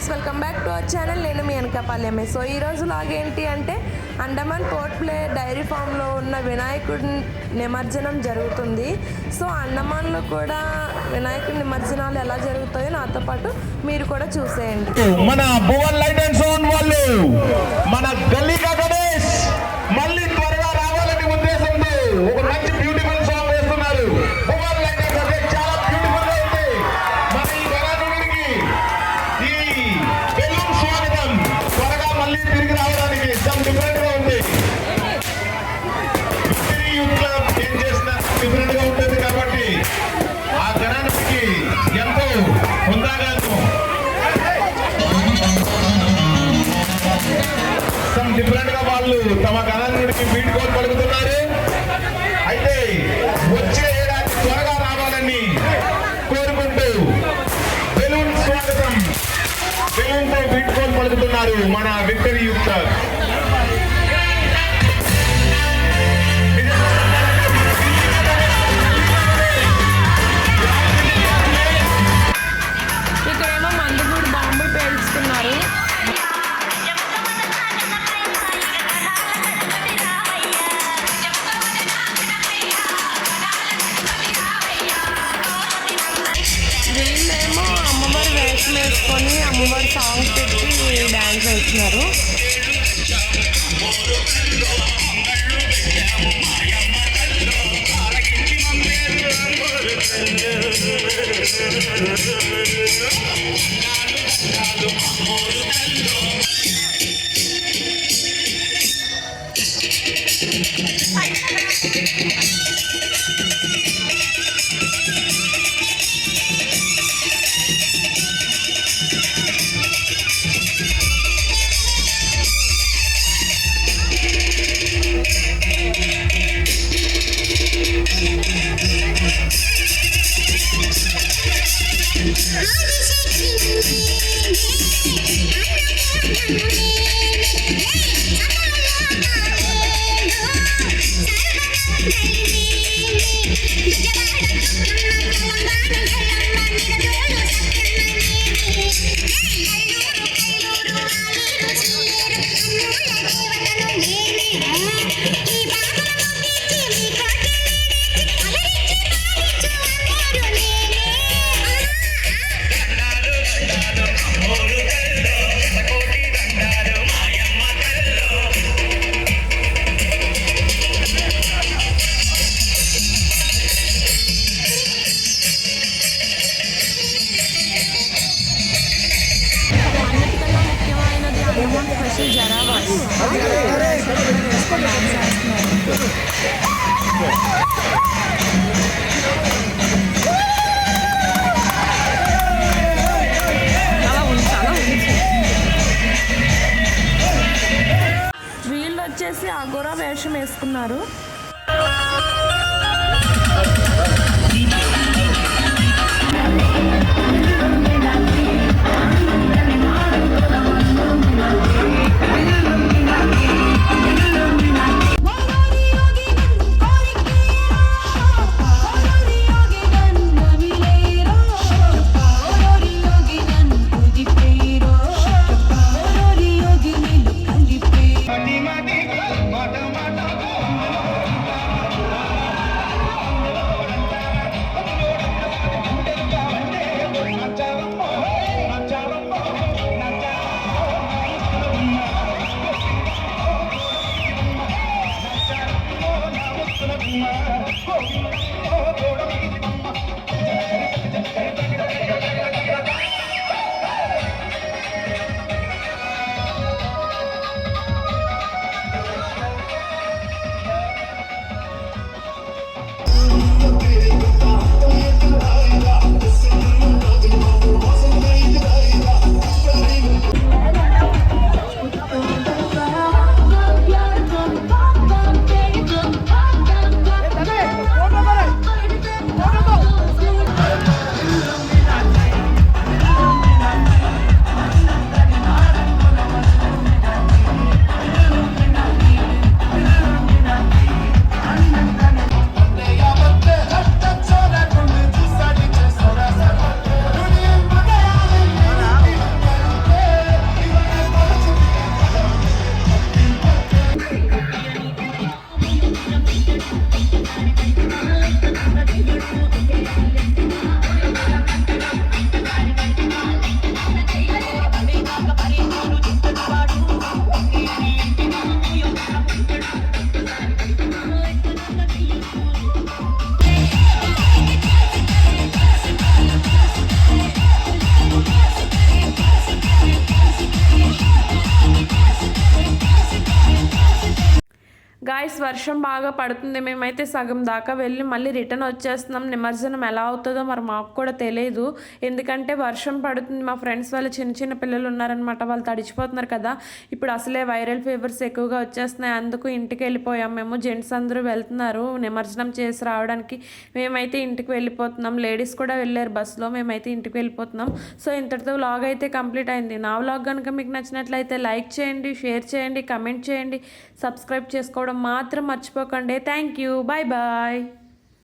Friends, welcome back to our channel. నేను మీ Anakapalli. So ఈరోజు లాగేంటి అంటే అండమాన్ పోర్ట్ బ్లేర్ డైరీ ఫామ్లో ఉన్న వినాయకుడి నిమజ్జనం జరుగుతుంది. సో అండమాన్లో కూడా వినాయకుడి నిమజ్జనాలు ఎలా జరుగుతాయో నాతో పాటు మీరు కూడా చూసేయండి. మన భువన్ లైట్ అండ్ సౌండ్ వాళ్ళు మన గల్లీకా గణేష్ మళ్ళీ త్వరగా రావాలని ఉద్దేశంతో ఒక మంచి బ్యూటిఫుల్ సాంగ్ వేస్తున్నారు. భువన్ లైట్ అండ్ గణేష్ చాలా బ్యూటిఫుల్ గా ఉంది. మన ఈ గణాధుడికి ఈ బెలూన్ స్వాగతం త్వరగా మళ్ళీ తిరిగి రావడానికి సమ్ డిఫరెంట్ గా ఉంది. ఏం చేసినా డిఫరెంట్ గా ఉంటుంది కాబట్టి ఆ గణానికి ఎంతో హుందాగాను డిఫరెంట్ గా వాళ్ళు తమ గణానికి వీడ్కోలు పలుకుతున్నారు. అయితే వచ్చే ఏడాది త్వరగా రావాలని కోరుకుంటూ బెలూన్ స్వాగతం బెలూన్ తో వీడ్కోలు పలుకుతున్నారు మన విక్టరీ యుక్త. ఇక్కడేమో మందుగూడు బాంబులు పేల్చుతున్నారు. వీళ్ళేమో అమ్మవారి వేషం వేసుకొని అమ్మవారి సాంగ్ పెట్టి డాన్స్ వేస్తున్నారు. వీళ్ళు వచ్చేసి అఘోరా వేషం వేసుకున్నారు. గాయస్ వర్షం బాగా పడుతుంది. మేమైతే సగం దాకా వెళ్ళి మళ్ళీ రిటర్న్ వచ్చేస్తున్నాం. నిమజ్జనం ఎలా అవుతుందో మరి మాకు కూడా తెలియదు, ఎందుకంటే వర్షం పడుతుంది. మా ఫ్రెండ్స్ వాళ్ళు చిన్న చిన్న పిల్లలు ఉన్నారనమాట, వాళ్ళు తడిచిపోతున్నారు కదా. ఇప్పుడు అసలే వైరల్ ఫీవర్స్ ఎక్కువగా వచ్చేస్తున్నాయి, అందుకు ఇంటికి వెళ్ళిపోయాం మేము. జెంట్స్ అందరూ వెళ్తున్నారు నిమజ్జనం చేసి రావడానికి, మేమైతే ఇంటికి వెళ్ళిపోతున్నాం. లేడీస్ కూడా వెళ్ళారు బస్సులో, మేమైతే ఇంటికి వెళ్ళిపోతున్నాం. సో ఇంతటితో వ్లాగ్ అయితే కంప్లీట్ అయింది. నా వ్లాగ్ కనుక మీకు నచ్చినట్లయితే లైక్ చేయండి, షేర్ చేయండి, కమెంట్ చేయండి, సబ్స్క్రైబ్ చేసుకోవడం మాత్రం మర్చిపోకండి. Thank you, bye bye.